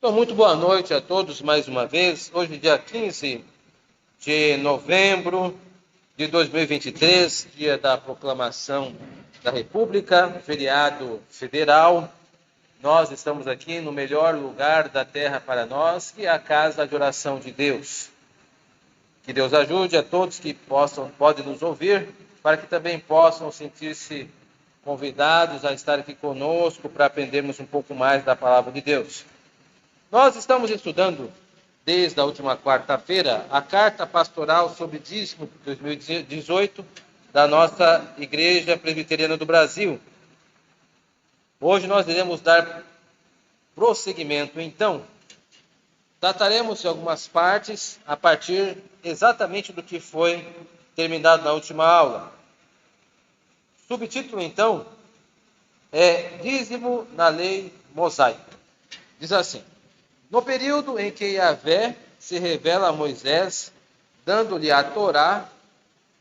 Então, muito boa noite a todos mais uma vez. Hoje, dia 15 de novembro de 2023, dia da proclamação da República, feriado federal. Nós estamos aqui no melhor lugar da terra para nós, que é a casa de oração de Deus. Que Deus ajude a todos que podem nos ouvir, para que também possam sentir-se convidados a estar aqui conosco para aprendermos um pouco mais da palavra de Deus. Nós estamos estudando, desde a última quarta-feira, a Carta Pastoral sobre Dízimo de 2018 da nossa Igreja Presbiteriana do Brasil. Hoje nós iremos dar prosseguimento, então. Trataremos de algumas partes a partir exatamente do que foi terminado na última aula. O subtítulo, então, é Dízimo na Lei Mosaica. Diz assim: no período em que Yahvé se revela a Moisés, dando-lhe a Torá,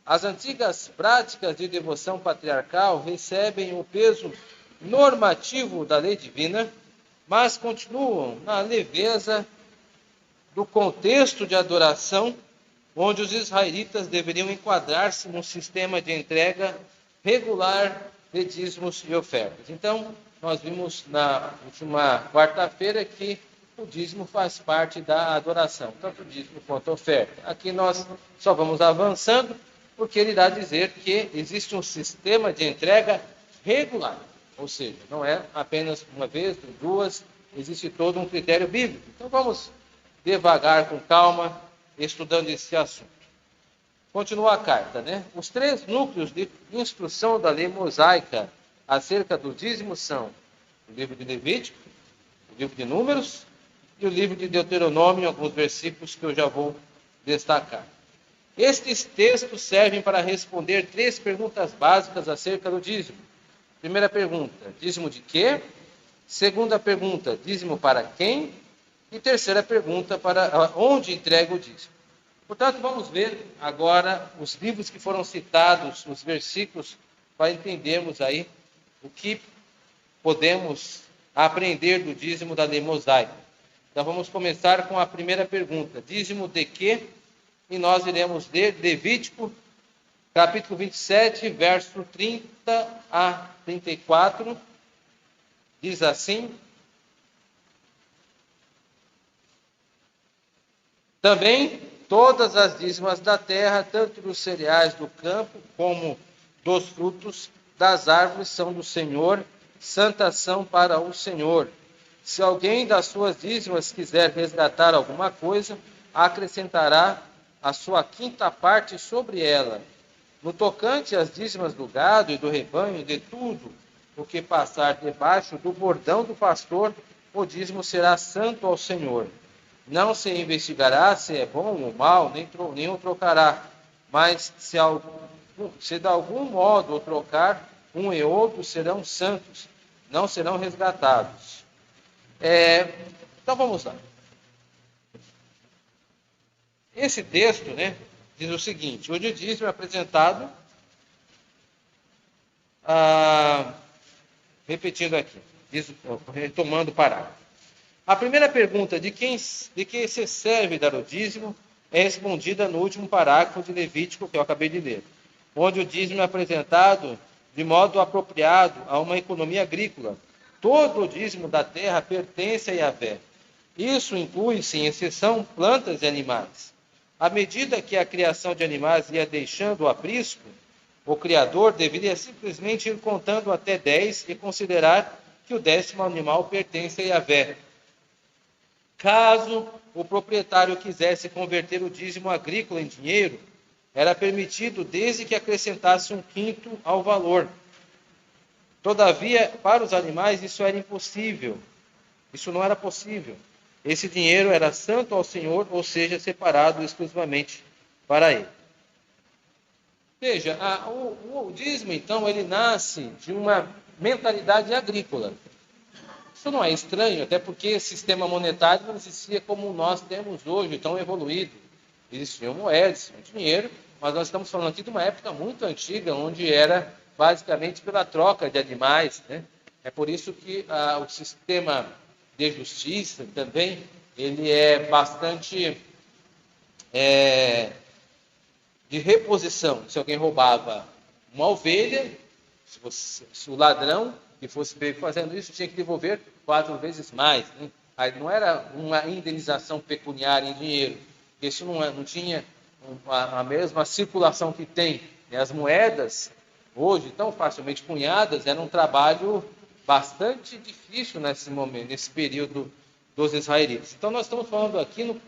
as antigas práticas de devoção patriarcal recebem o peso normativo da lei divina, mas continuam na leveza do contexto de adoração, onde os israelitas deveriam enquadrar-se num sistema de entrega regular de dízimos e ofertas. Então, nós vimos na última quarta-feira que o dízimo faz parte da adoração, tanto o dízimo quanto a oferta. Aqui nós só vamos avançando, porque ele irá dizer que existe um sistema de entrega regular, ou seja, não é apenas uma vez, duas, existe todo um critério bíblico. Então vamos devagar, com calma, estudando esse assunto. Continua a carta, né? Os três núcleos de instrução da lei mosaica acerca do dízimo são o livro de Levítico, o livro de Números e o livro de Deuteronômio, alguns versículos que eu já vou destacar. Estes textos servem para responder três perguntas básicas acerca do dízimo. Primeira pergunta, dízimo de quê? Segunda pergunta, dízimo para quem? E terceira pergunta, para onde entrega o dízimo. Portanto, vamos ver agora os livros que foram citados, os versículos, para entendermos aí o que podemos aprender do dízimo da lei mosaica. Então, vamos começar com a primeira pergunta. Dízimo de quê? E nós iremos ler Levítico, capítulo 27, verso 30 a 34. Diz assim: também todas as dízimas da terra, tanto dos cereais do campo, como dos frutos das árvores, são do Senhor, santas são para o Senhor. Se alguém das suas dízimas quiser resgatar alguma coisa, acrescentará a sua quinta parte sobre ela. No tocante às dízimas do gado e do rebanho, de tudo o que passar debaixo do bordão do pastor, o dízimo será santo ao Senhor. Não se investigará se é bom ou mal, nem o trocará. Mas se de algum modo o trocar, um e outro serão santos, não serão resgatados. Então vamos lá. Esse texto, né, diz o seguinte: hoje o dízimo é apresentado, repetindo aqui, retomando o parágrafo. A primeira pergunta, de que se serve dar o dízimo, é respondida no último parágrafo de Levítico, que eu acabei de ler, onde o dízimo é apresentado de modo apropriado a uma economia agrícola. Todo o dízimo da terra pertence a Yahvé. Isso inclui, sem exceção, plantas e animais. À medida que a criação de animais ia deixando o aprisco, o Criador deveria simplesmente ir contando até 10 e considerar que o 10º animal pertence a Yahvé. Caso o proprietário quisesse converter o dízimo agrícola em dinheiro, era permitido desde que acrescentasse 1/5 ao valor. Todavia, para os animais isso era impossível. Isso não era possível. Esse dinheiro era santo ao Senhor, ou seja, separado exclusivamente para ele. Veja, o dízimo, então, ele nasce de uma mentalidade agrícola. Isso não é estranho, até porque esse sistema monetário não existia como nós temos hoje, tão evoluído. Existiam moedas, dinheiro, mas nós estamos falando aqui de uma época muito antiga, onde era basicamente pela troca de animais, né? É por isso que o sistema de justiça também, ele é bastante de reposição. Se alguém roubava uma ovelha, se o ladrão que fosse pego fazendo isso tinha que devolver 4 vezes mais, né? Aí não era uma indenização pecuniária em dinheiro, isso não tinha a mesma circulação que tem, né? As moedas, hoje, tão facilmente cunhadas, era um trabalho bastante difícil nesse momento, nesse período dos israelitas. Então, nós estamos falando aqui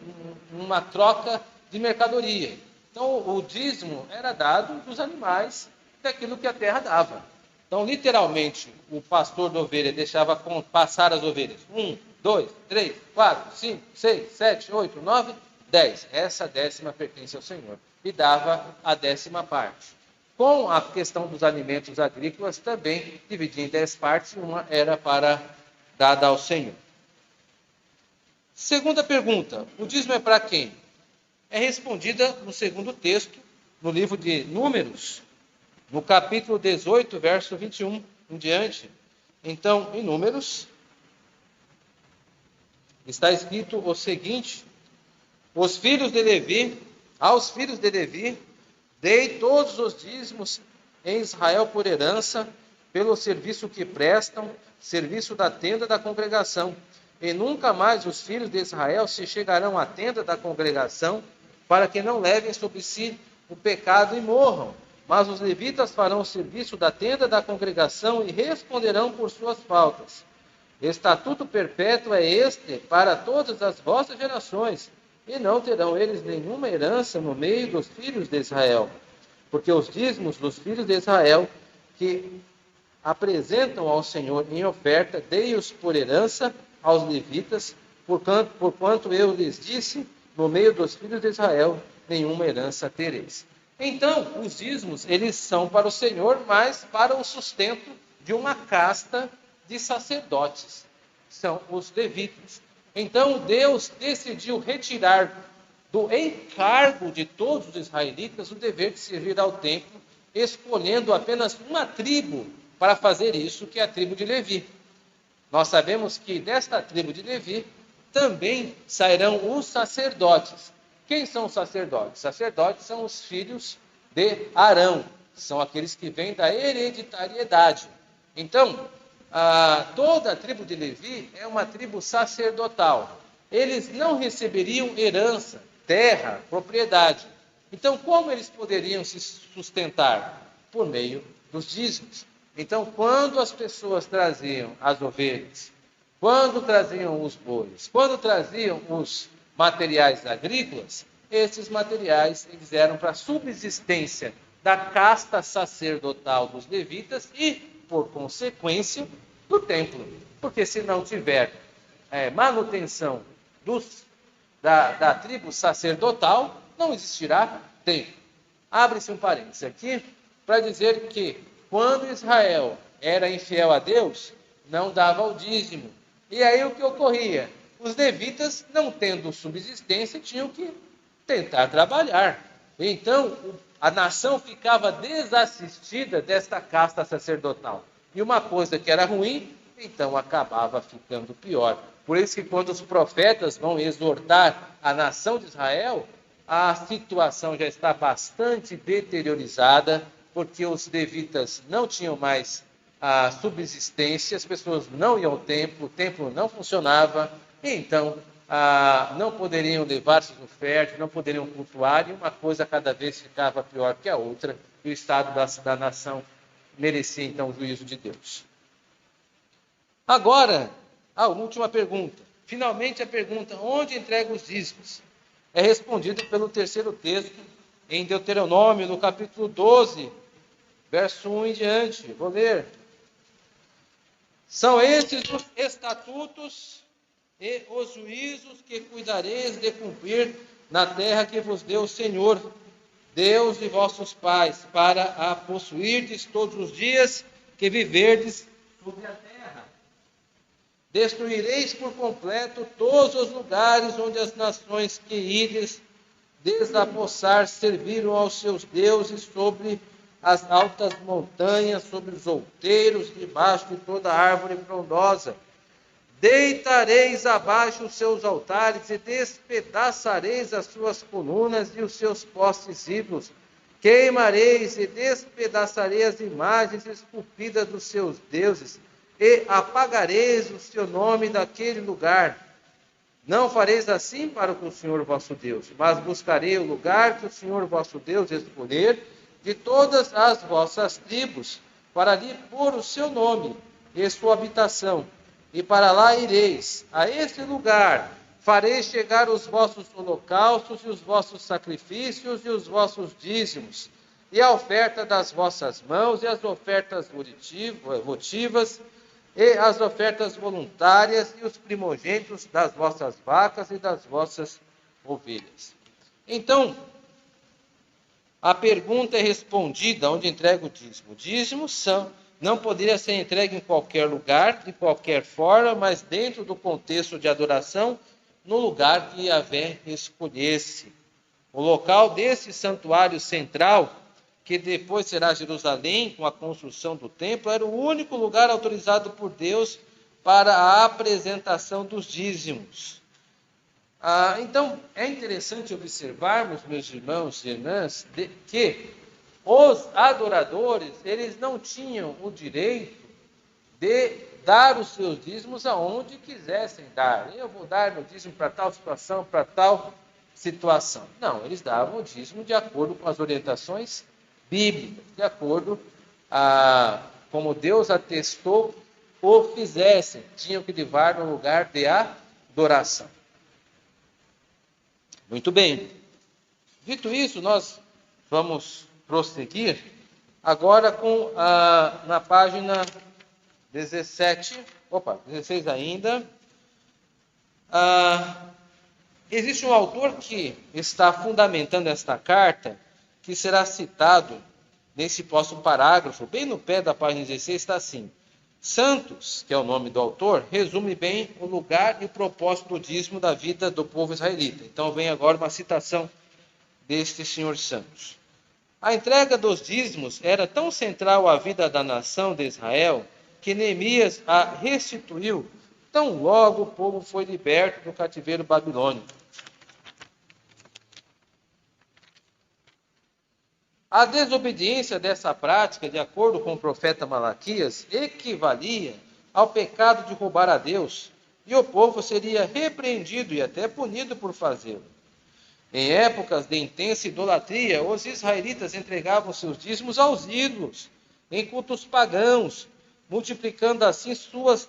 numa troca de mercadoria. Então, o dízimo era dado dos animais, daquilo que a terra dava. Então, literalmente, o pastor da ovelha deixava passar as ovelhas. 1, 2, 3, 4, 5, 6, 7, 8, 9, 10. Essa 10ª pertence ao Senhor. E dava a 10ª parte. Com a questão dos alimentos agrícolas, também dividia em 10 partes, uma era dada ao Senhor. Segunda pergunta, o dízimo é para quem? É respondida no segundo texto, no livro de Números, no capítulo 18, verso 21 em diante. Então, em Números, está escrito o seguinte: aos filhos de Levi, dei todos os dízimos em Israel por herança, pelo serviço que prestam, serviço da tenda da congregação. E nunca mais os filhos de Israel se chegarão à tenda da congregação, para que não levem sobre si o pecado e morram. Mas os levitas farão o serviço da tenda da congregação e responderão por suas faltas. Estatuto perpétuo é este para todas as vossas gerações, e não terão eles nenhuma herança no meio dos filhos de Israel. Porque os dízimos dos filhos de Israel, que apresentam ao Senhor em oferta, dei-os por herança aos levitas, porquanto eu lhes disse, no meio dos filhos de Israel, nenhuma herança tereis. Então, os dízimos, eles são para o Senhor, mas para o sustento de uma casta de sacerdotes, são os levitas. Então, Deus decidiu retirar do encargo de todos os israelitas o dever de servir ao templo, escolhendo apenas uma tribo para fazer isso, que é a tribo de Levi. Nós sabemos que desta tribo de Levi também sairão os sacerdotes. Quem são os sacerdotes? Sacerdotes são os filhos de Arão, são aqueles que vêm da hereditariedade. Então, toda a tribo de Levi é uma tribo sacerdotal. Eles não receberiam herança, terra, propriedade. Então, como eles poderiam se sustentar? Por meio dos dízimos. Então, quando as pessoas traziam as ovelhas, quando traziam os bois, quando traziam os materiais agrícolas, esses materiais eles eram para a subsistência da casta sacerdotal dos levitas e, por consequência, do templo. Porque se não tiver manutenção da tribo sacerdotal, não existirá templo. Abre-se um parênteses aqui para dizer que quando Israel era infiel a Deus, não dava o dízimo. E aí o que ocorria? Os levitas, não tendo subsistência, tinham que tentar trabalhar. Então, a nação ficava desassistida desta casta sacerdotal. E uma coisa que era ruim, então acabava ficando pior. Por isso que quando os profetas vão exortar a nação de Israel, a situação já está bastante deteriorizada, porque os levitas não tinham mais a subsistência, as pessoas não iam ao templo, o templo não funcionava, e então não poderiam levar seus ofertas, não poderiam cultuar, e uma coisa cada vez ficava pior que a outra, e o estado da nação merecia então o juízo de Deus. Agora, a última pergunta. Finalmente a pergunta, onde entrega os dízimos? É respondida pelo terceiro texto, em Deuteronômio, no capítulo 12, verso 1 em diante. Vou ler. São estes os estatutos e os juízos que cuidareis de cumprir na terra que vos deu o Senhor, Deus de vossos pais, para a possuirdes todos os dias que viverdes sobre a terra. Destruireis por completo todos os lugares onde as nações que ides desapossar serviram aos seus deuses sobre as altas montanhas, sobre os outeiros, debaixo de toda árvore frondosa. Deitareis abaixo os seus altares e despedaçareis as suas colunas e os seus postes ídolos. Queimareis e despedaçareis as imagens esculpidas dos seus deuses e apagareis o seu nome daquele lugar. Não fareis assim para com o Senhor vosso Deus, mas buscarei o lugar que o Senhor vosso Deus escolher de todas as vossas tribos, para ali pôr o seu nome e sua habitação. E para lá ireis, a esse lugar fareis chegar os vossos holocaustos e os vossos sacrifícios e os vossos dízimos, e a oferta das vossas mãos e as ofertas votivas, e as ofertas voluntárias e os primogênitos das vossas vacas e das vossas ovelhas. Então, a pergunta é respondida onde entrega o dízimo. O dízimo não poderia ser entregue em qualquer lugar, de qualquer forma, mas dentro do contexto de adoração, no lugar que Yahvé escolhesse. O local desse santuário central, que depois será Jerusalém, com a construção do templo, era o único lugar autorizado por Deus para a apresentação dos dízimos. Então, é interessante observarmos, meus irmãos e irmãs, que os adoradores, eles não tinham o direito de dar os seus dízimos aonde quisessem dar. Eu vou dar meu dízimo para tal situação, para tal situação. Não, eles davam o dízimo de acordo com as orientações bíblicas, de acordo a como Deus atestou ou fizessem, tinham que levar no lugar de adoração. Muito bem. Dito isso, nós vamos prosseguir agora com na página 16 ainda. Existe um autor que está fundamentando esta carta, que será citado nesse próximo parágrafo, bem no pé da página 16, está assim: Santos, que é o nome do autor, resume bem o lugar e o propósito do dízimo da vida do povo israelita. Então vem agora uma citação deste senhor Santos. A entrega dos dízimos era tão central à vida da nação de Israel que Neemias a restituiu tão logo o povo foi liberto do cativeiro babilônico. A desobediência dessa prática, de acordo com o profeta Malaquias, equivalia ao pecado de roubar a Deus, e o povo seria repreendido e até punido por fazê-lo. Em épocas de intensa idolatria, os israelitas entregavam seus dízimos aos ídolos, em cultos pagãos, multiplicando assim suas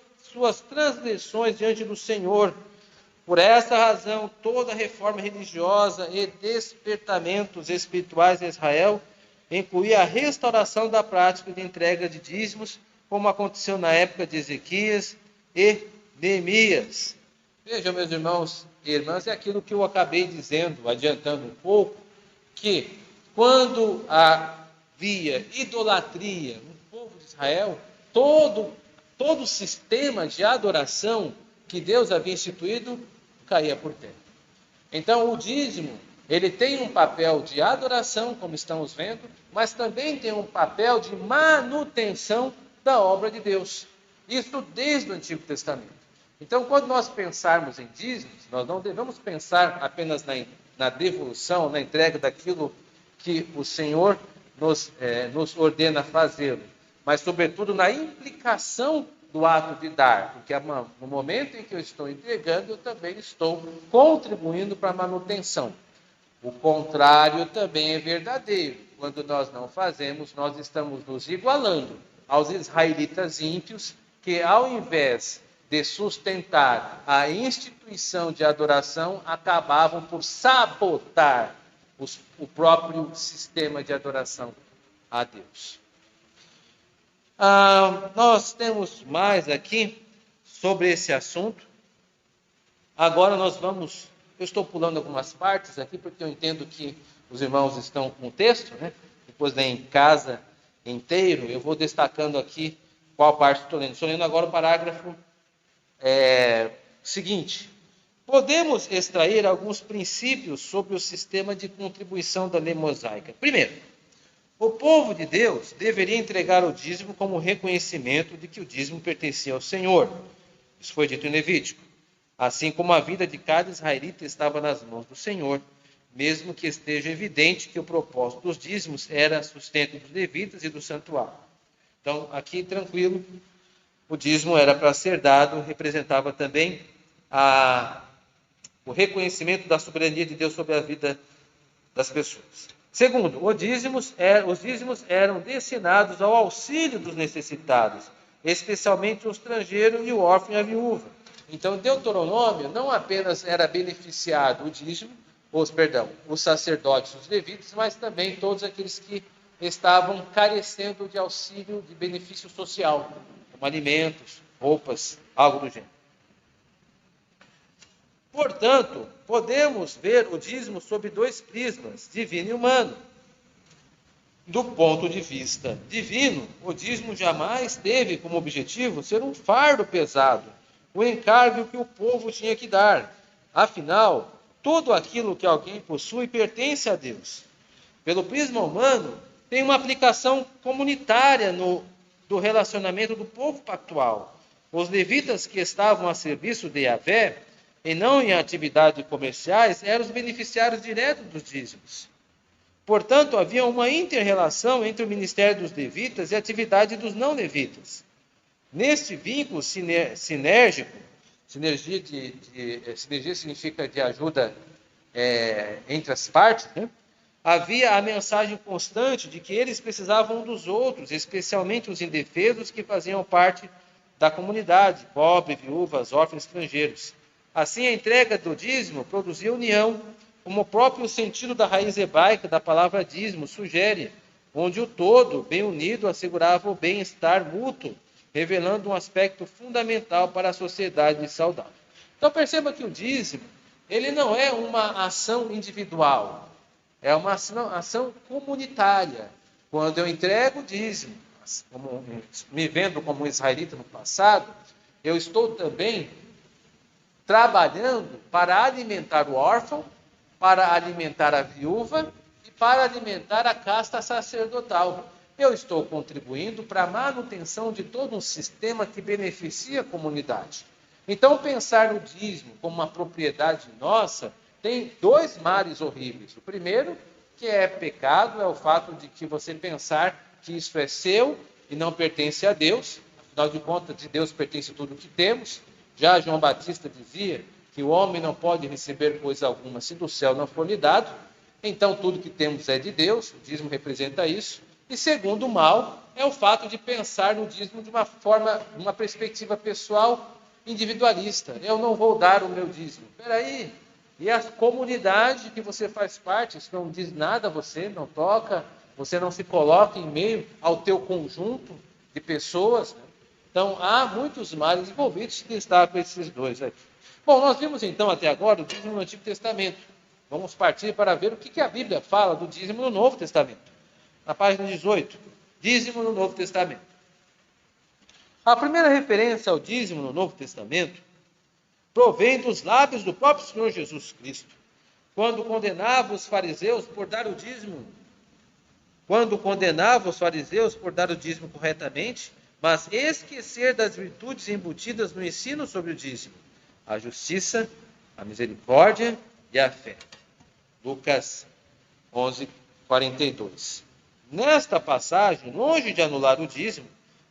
transgressões diante do Senhor. Por essa razão, toda reforma religiosa e despertamentos espirituais em Israel incluía a restauração da prática de entrega de dízimos, como aconteceu na época de Ezequias e Neemias. Vejam, meus irmãos e irmãs, é aquilo que eu acabei dizendo, adiantando um pouco, que quando havia idolatria no povo de Israel, todo o sistema de adoração que Deus havia instituído caía por terra. Então, o dízimo, ele tem um papel de adoração, como estamos vendo, mas também tem um papel de manutenção da obra de Deus. Isso desde o Antigo Testamento. Então, quando nós pensarmos em dízimos, nós não devemos pensar apenas na devolução, na entrega daquilo que o Senhor nos ordena fazê-lo, mas, sobretudo, na implicação do ato de dar, porque no momento em que eu estou entregando, eu também estou contribuindo para a manutenção. O contrário também é verdadeiro. Quando nós não fazemos, nós estamos nos igualando aos israelitas ímpios, que ao invés de sustentar a instituição de adoração, acabavam por sabotar o próprio sistema de adoração a Deus. Nós temos mais aqui sobre esse assunto. Agora eu estou pulando algumas partes aqui, porque eu entendo que os irmãos estão com o texto, né? Depois vem em casa inteiro, eu vou destacando aqui qual parte estou lendo. Estou lendo agora o parágrafo seguinte. Podemos extrair alguns princípios sobre o sistema de contribuição da lei mosaica. Primeiro, o povo de Deus deveria entregar o dízimo como reconhecimento de que o dízimo pertencia ao Senhor. Isso foi dito em Levítico. Assim como a vida de cada israelita estava nas mãos do Senhor, mesmo que esteja evidente que o propósito dos dízimos era sustento dos levitas e do santuário. Então, aqui, tranquilo, o dízimo era para ser dado, representava também o reconhecimento da soberania de Deus sobre a vida das pessoas. Segundo, os dízimos eram destinados ao auxílio dos necessitados, especialmente o estrangeiro e o órfão e a viúva. Então, Deuteronômio não apenas era beneficiado o dízimo, os sacerdotes, os levitas, mas também todos aqueles que estavam carecendo de auxílio, de benefício social, como alimentos, roupas, algo do gênero. Portanto, podemos ver o dízimo sob dois prismas, divino e humano. Do ponto de vista divino, o dízimo jamais teve como objetivo ser um fardo pesado, o encargo que o povo tinha que dar. Afinal, tudo aquilo que alguém possui pertence a Deus. Pelo prisma humano, tem uma aplicação comunitária do relacionamento do povo pactual. Os levitas que estavam a serviço de Yahvé, e não em atividades comerciais, eram os beneficiários diretos dos dízimos. Portanto, havia uma inter-relação entre o ministério dos levitas e a atividade dos não-levitas. Neste vínculo sinérgico, sinergia significa de ajuda entre as partes, né? Havia a mensagem constante de que eles precisavam um dos outros, especialmente os indefesos que faziam parte da comunidade, pobres, viúvas, órfãos, estrangeiros. Assim, a entrega do dízimo produzia união, como o próprio sentido da raiz hebraica da palavra dízimo sugere, onde o todo, bem unido, assegurava o bem-estar mútuo, revelando um aspecto fundamental para a sociedade saudável. Então perceba que o dízimo, ele não é uma ação individual, é uma ação comunitária. Quando eu entrego o dízimo, me vendo como um israelita no passado, eu estou também trabalhando para alimentar o órfão, para alimentar a viúva e para alimentar a casta sacerdotal. Eu estou contribuindo para a manutenção de todo um sistema que beneficia a comunidade. Então, pensar no dízimo como uma propriedade nossa tem dois males horríveis. O primeiro, que é pecado, é o fato de que você pensar que isso é seu e não pertence a Deus. Afinal de contas, de Deus pertence tudo o que temos. Já João Batista dizia que o homem não pode receber coisa alguma se do céu não for lhe dado. Então, tudo que temos é de Deus, o dízimo representa isso. E segundo mal, é o fato de pensar no dízimo de uma perspectiva pessoal individualista. Eu não vou dar o meu dízimo. Espera aí, e a comunidade que você faz parte, isso não diz nada a você, não toca, você não se coloca em meio ao teu conjunto de pessoas, né? Então, há muitos males envolvidos que está com esses dois aqui. Bom, nós vimos então até agora o dízimo no Antigo Testamento. Vamos partir para ver o que a Bíblia fala do dízimo no Novo Testamento. Na página 18, dízimo no Novo Testamento. A primeira referência ao dízimo no Novo Testamento provém dos lábios do próprio Senhor Jesus Cristo, quando condenava os fariseus por dar o dízimo corretamente, mas esquecer das virtudes embutidas no ensino sobre o dízimo, a justiça, a misericórdia e a fé. Lucas 11, 42. Nesta passagem, longe de anular o dízimo,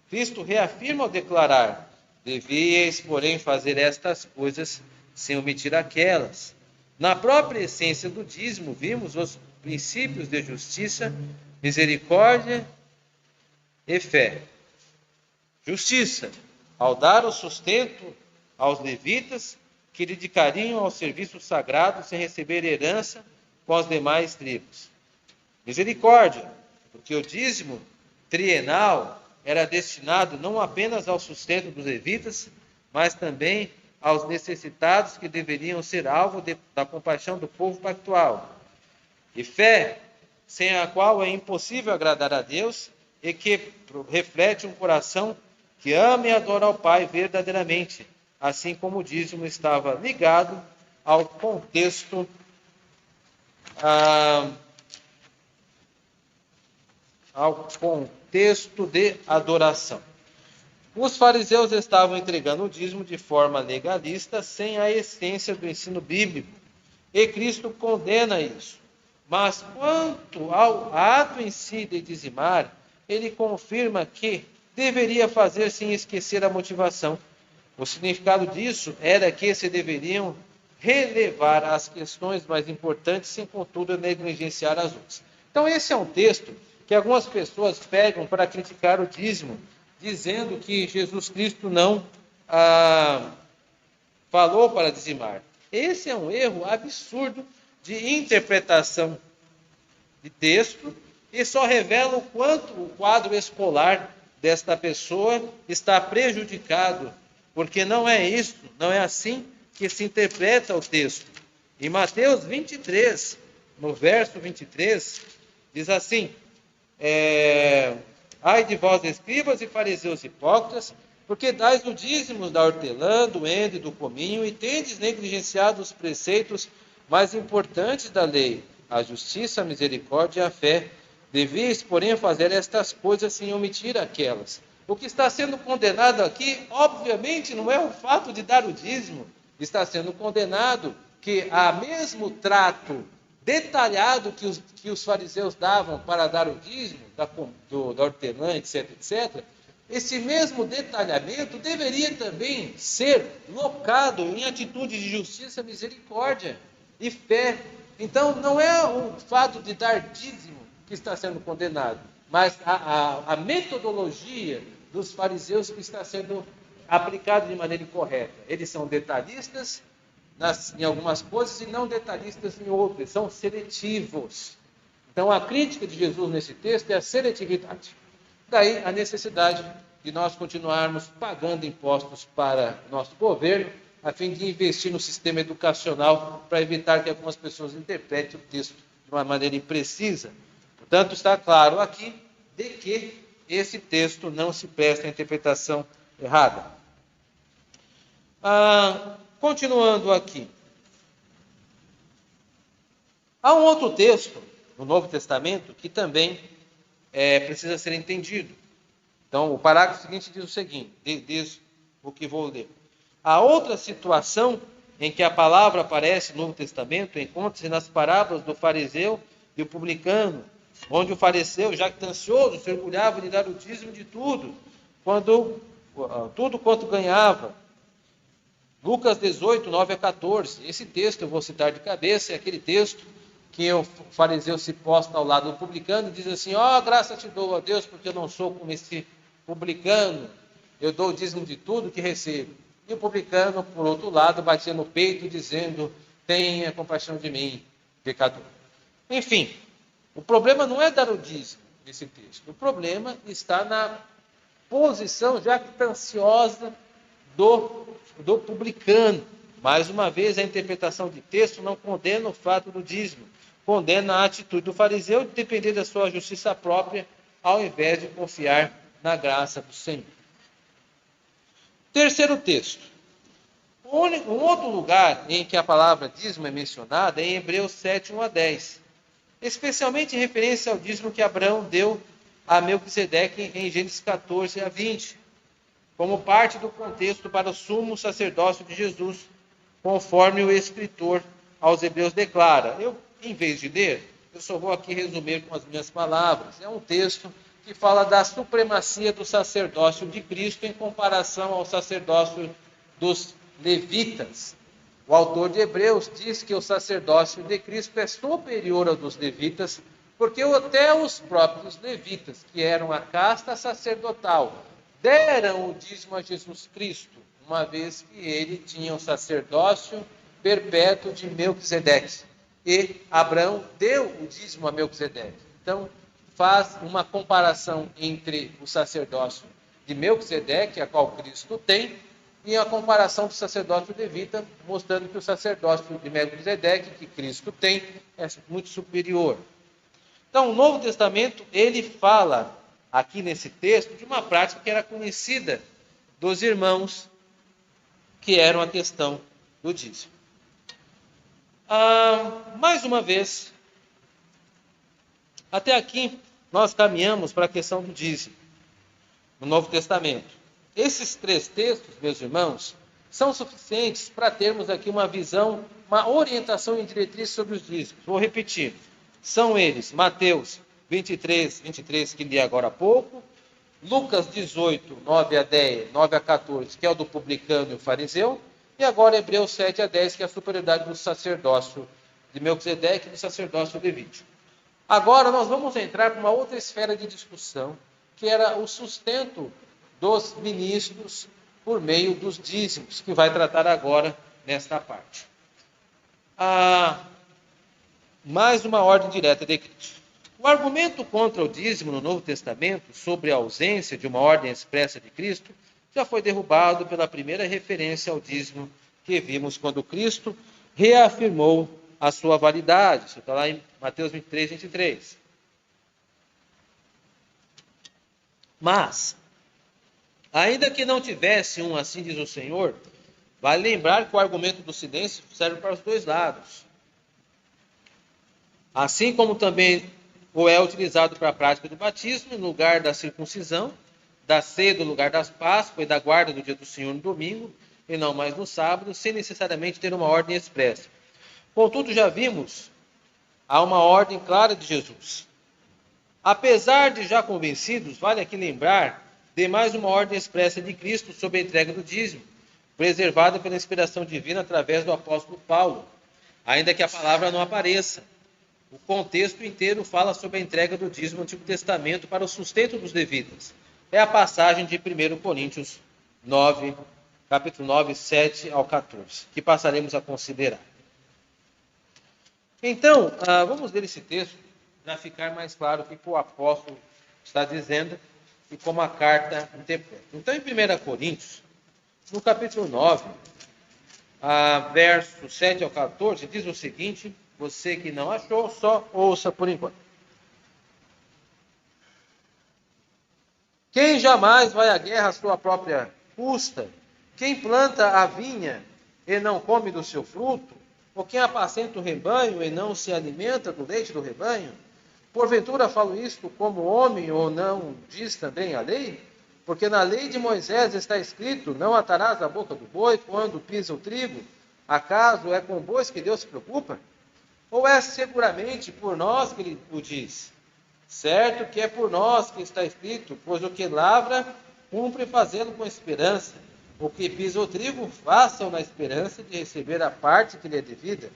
Cristo reafirma ao declarar: devíeis, porém, fazer estas coisas sem omitir aquelas. Na própria essência do dízimo, vimos os princípios de justiça, misericórdia e fé. Justiça, ao dar o sustento aos levitas, que dedicariam ao serviço sagrado sem receber herança com as demais tribos. Misericórdia, porque o dízimo trienal era destinado não apenas ao sustento dos levitas, mas também aos necessitados que deveriam ser alvo da compaixão do povo pactual. E fé, sem a qual é impossível agradar a Deus e que reflete um coração que ama e adora ao Pai verdadeiramente, assim como o dízimo estava ligado ao contexto de adoração. Os fariseus estavam entregando o dízimo de forma legalista, sem a essência do ensino bíblico. E Cristo condena isso. Mas quanto ao ato em si de dizimar, ele confirma que deveria fazer sem esquecer a motivação. O significado disso era que se deveriam relevar as questões mais importantes, sem contudo negligenciar as outras. Então esse é um texto que algumas pessoas pegam para criticar o dízimo, dizendo que Jesus Cristo não falou para dizimar. Esse é um erro absurdo de interpretação de texto e só revela o quanto o quadro escolar desta pessoa está prejudicado, porque não é isso, não é assim que se interpreta o texto. Em Mateus 23, no verso 23, diz assim: ai de vós, escribas e fariseus hipócritas, porque dais o dízimo da hortelã, do ende e do cominho, e tendes negligenciado os preceitos mais importantes da lei, a justiça, a misericórdia e a fé. Devias, porém, fazer estas coisas sem omitir aquelas. O que está sendo condenado aqui, obviamente, não é o fato de dar o dízimo. Está sendo condenado que há mesmo trato detalhado que os fariseus davam para dar o dízimo, da hortelã, etc., etc., esse mesmo detalhamento deveria também ser locado em atitude de justiça, misericórdia e fé. Então, não é o fato de dar dízimo que está sendo condenado, mas a metodologia dos fariseus que está sendo aplicada de maneira incorreta. Eles são detalhistas em algumas coisas e não detalhistas em outras, são seletivos. Então, a crítica de Jesus nesse texto é a seletividade. Daí a necessidade de nós continuarmos pagando impostos para o nosso governo, a fim de investir no sistema educacional para evitar que algumas pessoas interpretem o texto de uma maneira imprecisa. Portanto, está claro aqui de que esse texto não se presta à interpretação errada. Continuando aqui. Há um outro texto no Novo Testamento que também precisa ser entendido. Então, o parágrafo seguinte diz o seguinte, diz o que vou ler. A outra situação em que a palavra aparece no Novo Testamento encontra-se nas parábolas do fariseu e do publicano, onde o fariseu, jactancioso, se orgulhava de dar o dízimo de tudo, tudo quanto ganhava. Lucas 18, 9 a 14. Esse texto eu vou citar de cabeça, é aquele texto que o fariseu se posta ao lado do publicano e diz assim: graça te dou a Deus, porque eu não sou como esse publicano, eu dou o dízimo de tudo que recebo. E o publicano, por outro lado, batia no peito dizendo: tenha compaixão de mim, pecador. Enfim, o problema não é dar o dízimo nesse texto, o problema está na posição jactanciosa do publicano. Mais uma vez, a interpretação de texto não condena o fato do dízimo, condena a atitude do fariseu de depender da sua justiça própria, ao invés de confiar na graça do Senhor. Terceiro texto. Um outro lugar em que a palavra dízimo é mencionada é em Hebreus 7, 1 a 10. Especialmente em referência ao dízimo que Abraão deu a Melquisedeque em Gênesis 14 a 20. Como parte do contexto para o sumo sacerdócio de Jesus, conforme o escritor aos Hebreus declara. Eu, em vez de ler, eu só vou aqui resumir com as minhas palavras. É um texto que fala da supremacia do sacerdócio de Cristo em comparação ao sacerdócio dos levitas. O autor de Hebreus diz que o sacerdócio de Cristo é superior ao dos levitas, porque até os próprios levitas, que eram a casta sacerdotal, deram o dízimo a Jesus Cristo, uma vez que ele tinha o sacerdócio perpétuo de Melquisedeque. E Abraão deu o dízimo a Melquisedeque. Então, faz uma comparação entre o sacerdócio de Melquisedeque, a qual Cristo tem, e a comparação do sacerdócio levita, mostrando que o sacerdócio de Melquisedeque, que Cristo tem, é muito superior. Então, o Novo Testamento, ele fala aqui nesse texto de uma prática que era conhecida dos irmãos, que era a questão do dízimo. Mais uma vez, até aqui nós caminhamos para a questão do dízimo no Novo Testamento. esses 3 textos, meus irmãos, são suficientes para termos aqui uma visão, uma orientação e diretriz sobre os dízimos. Vou repetir. São eles Mateus 23, que li agora há pouco, Lucas 18, 9 a 14, que é o do publicano e o fariseu, e agora Hebreus 7 a 10, que é a superioridade do sacerdócio de Melquisedeque e do sacerdócio levítico. Agora nós vamos entrar para uma outra esfera de discussão, que era o sustento dos ministros por meio dos dízimos, que vai tratar agora nesta parte. Mais uma ordem direta de Cristo. O argumento contra o dízimo no Novo Testamento, sobre a ausência de uma ordem expressa de Cristo, já foi derrubado pela primeira referência ao dízimo que vimos quando Cristo reafirmou a sua validade. Isso está lá em Mateus 23, 23. Mas, ainda que não tivesse um assim diz o Senhor, vale lembrar que o argumento do silêncio serve para os 2 lados. Assim como também o é utilizado para a prática do batismo, em lugar da circuncisão, da ceia do lugar das Páscoas e da guarda do dia do Senhor no domingo, e não mais no sábado, sem necessariamente ter uma ordem expressa. Contudo, já vimos, há uma ordem clara de Jesus. Apesar de já convencidos, vale aqui lembrar de mais uma ordem expressa de Cristo sobre a entrega do dízimo, preservada pela inspiração divina através do apóstolo Paulo, ainda que a palavra não apareça. O contexto inteiro fala sobre a entrega do dízimo no Antigo Testamento para o sustento dos levitas. É a passagem de 1 Coríntios 9, capítulo 9, 7 ao 14, que passaremos a considerar. Então, vamos ler esse texto para ficar mais claro o que o apóstolo está dizendo e como a carta interpreta. Então, em 1 Coríntios, no capítulo 9, versos 7 ao 14, diz o seguinte: você que não achou, só ouça por enquanto. Quem jamais vai à guerra à sua própria custa? Quem planta a vinha e não come do seu fruto? Ou quem apacenta o rebanho e não se alimenta do leite do rebanho? Porventura falo isto como homem, ou não diz também a lei? Porque na lei de Moisés está escrito: não atarás a boca do boi quando pisa o trigo. Acaso é com bois que Deus se preocupa? Ou é seguramente por nós que ele o diz? Certo que é por nós que está escrito: pois o que lavra, cumpre fazê-lo com esperança. O que pisa o trigo, faça-o na esperança de receber a parte que lhe é devida.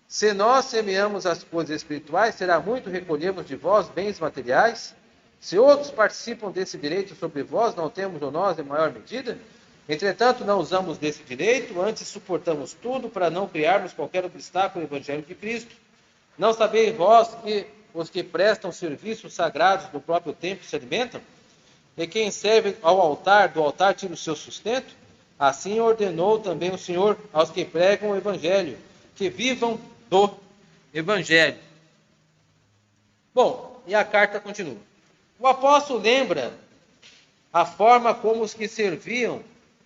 Se nós semeamos as coisas espirituais, será muito recolhemos de vós bens materiais? Se outros participam desse direito sobre vós, não temos ou nós em maior medida? Entretanto, não usamos desse direito, antes suportamos tudo para não criarmos qualquer obstáculo ao Evangelho de Cristo. Não sabeis vós que os que prestam serviços sagrados do próprio templo se alimentam? E quem serve ao altar, do altar tira o seu sustento? Assim ordenou também o Senhor aos que pregam o Evangelho, que vivam do Evangelho. Bom, e a carta continua. O apóstolo lembra a forma como os que serviam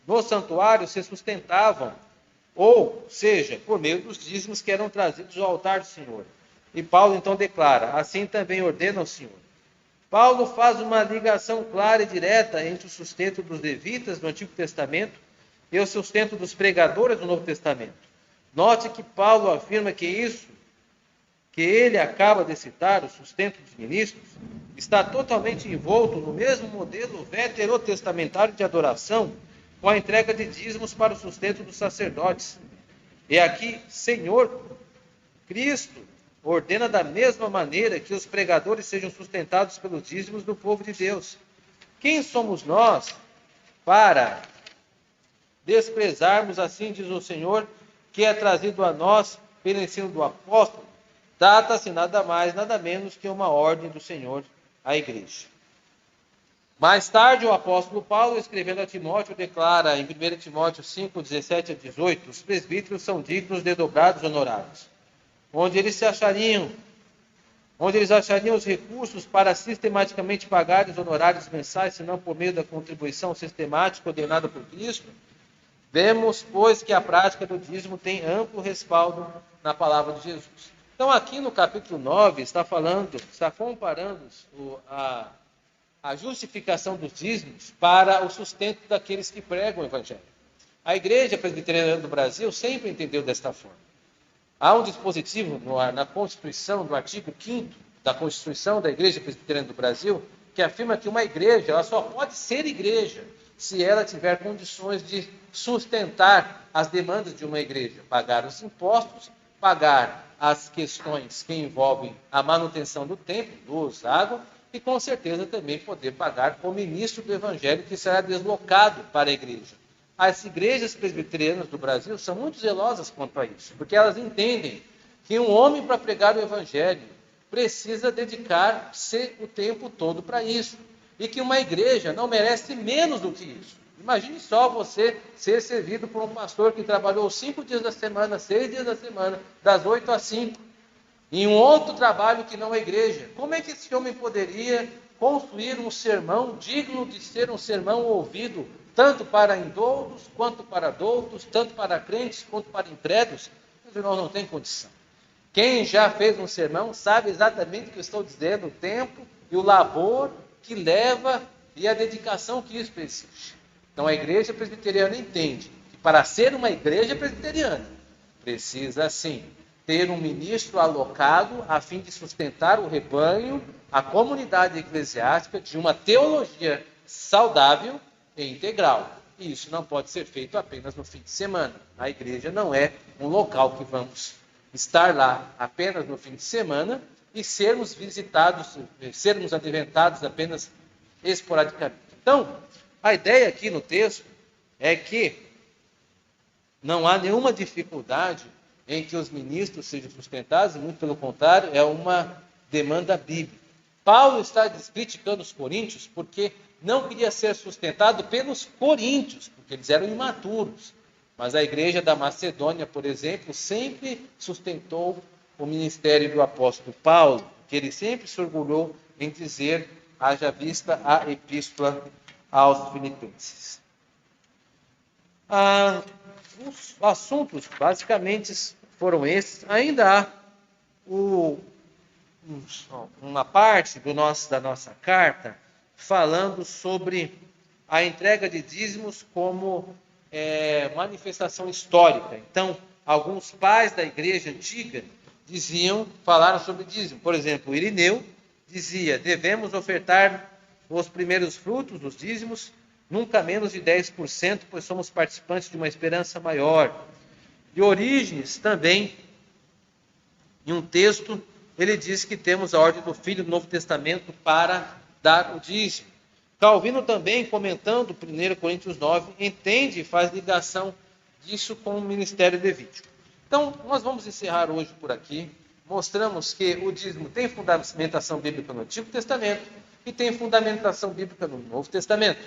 no santuário se sustentavam, ou seja, por meio dos dízimos que eram trazidos ao altar do Senhor. E Paulo então declara: assim também ordena o Senhor. Paulo faz uma ligação clara e direta entre o sustento dos levitas no Antigo Testamento e o sustento dos pregadores do Novo Testamento. Note que Paulo afirma que isso que ele acaba de citar, o sustento dos ministros, está totalmente envolto no mesmo modelo veterotestamentário de adoração, com a entrega de dízimos para o sustento dos sacerdotes. E aqui, Senhor Cristo ordena da mesma maneira que os pregadores sejam sustentados pelos dízimos do povo de Deus. Quem somos nós para desprezarmos, assim diz o Senhor, que é trazido a nós pelo ensino do apóstolo? Trata-se nada mais, nada menos que uma ordem do Senhor à igreja. Mais tarde, o apóstolo Paulo, escrevendo a Timóteo, declara em 1 Timóteo 5, 17 a 18, os presbíteros são dignos de dobrados honorários, onde eles achariam os recursos para sistematicamente pagar os honorários mensais, senão por meio da contribuição sistemática ordenada por Cristo. Vemos, pois, que a prática do dízimo tem amplo respaldo na palavra de Jesus. Então, aqui no capítulo 9, está comparando a justificação dos dízimos para o sustento daqueles que pregam o Evangelho. A Igreja Presbiteriana do Brasil sempre entendeu desta forma. Há um dispositivo na Constituição, no artigo 5º da Constituição da Igreja Presbiteriana do Brasil, que afirma que uma igreja ela só pode ser igreja se ela tiver condições de sustentar as demandas de uma igreja, pagar os impostos, pagar as questões que envolvem a manutenção do templo, luz, água, e com certeza também poder pagar o ministro do Evangelho que será deslocado para a igreja. As igrejas presbiterianas do Brasil são muito zelosas quanto a isso, porque elas entendem que um homem para pregar o Evangelho precisa dedicar-se o tempo todo para isso, e que uma igreja não merece menos do que isso. Imagine só você ser servido por um pastor que trabalhou 5 dias da semana, 6 dias da semana, das 8 às 5, em um outro trabalho que não é igreja. Como é que esse homem poderia construir um sermão digno de ser um sermão ouvido, tanto para indoutos, quanto para doutos, tanto para crentes, quanto para incrédulos? Os irmãos não têm condição. Quem já fez um sermão sabe exatamente o que eu estou dizendo, o tempo e o labor que leva e a dedicação que isso exige. Então a igreja presbiteriana entende que para ser uma igreja presbiteriana, precisa sim ter um ministro alocado a fim de sustentar o rebanho, a comunidade eclesiástica de uma teologia saudável e integral. E isso não pode ser feito apenas no fim de semana. A igreja não é um local que vamos estar lá apenas no fim de semana e sermos visitados, sermos adventados apenas esporadicamente. Então, a ideia aqui no texto é que não há nenhuma dificuldade em que os ministros sejam sustentados, muito pelo contrário, é uma demanda bíblica. Paulo está criticando os coríntios porque não queria ser sustentado pelos coríntios, porque eles eram imaturos. Mas a igreja da Macedônia, por exemplo, sempre sustentou o ministério do apóstolo Paulo, que ele sempre se orgulhou em dizer, haja vista a epístola aos Filipenses. Os assuntos basicamente foram esses. Ainda há uma parte da nossa carta falando sobre a entrega de dízimos como manifestação histórica. Então, alguns pais da igreja antiga falaram sobre dízimo. Por exemplo, Irineu dizia: devemos ofertar os primeiros frutos dos dízimos, nunca menos de 10%, pois somos participantes de uma esperança maior. E Orígenes também, em um texto, ele diz que temos a ordem do Filho do Novo Testamento para dar o dízimo. Calvino também, comentando 1 Coríntios 9, entende e faz ligação disso com o ministério levítico. Então, nós vamos encerrar hoje por aqui. Mostramos que o dízimo tem fundamentação bíblica no Antigo Testamento e tem fundamentação bíblica no Novo Testamento.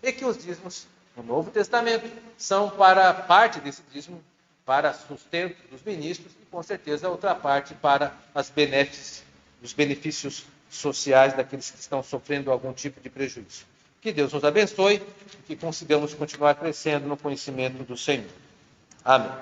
E que os dízimos no Novo Testamento são para parte desse dízimo, para sustento dos ministros e, com certeza, a outra parte para os benefícios sociais daqueles que estão sofrendo algum tipo de prejuízo. Que Deus nos abençoe e que consigamos continuar crescendo no conhecimento do Senhor. Amém.